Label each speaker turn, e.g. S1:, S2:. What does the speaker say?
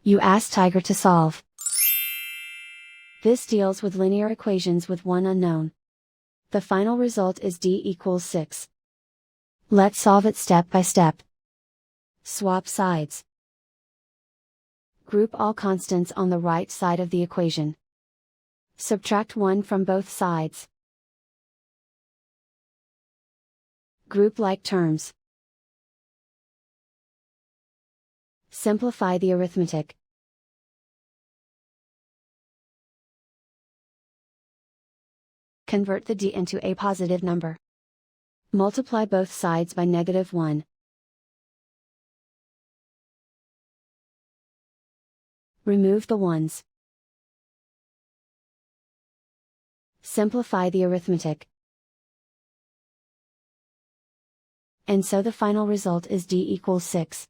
S1: You ask Tiger to solve. This deals with linear equations with one unknown. The final result is d equals 6. Let's solve it step by step. Swap sides. Group all constants on the right side of the equation. Subtract 1 from both sides. Group like terms. Simplify the arithmetic. Convert the d into a positive number. Multiply both sides by -1. Remove the ones. Simplify the arithmetic. And so the final result is d equals 6.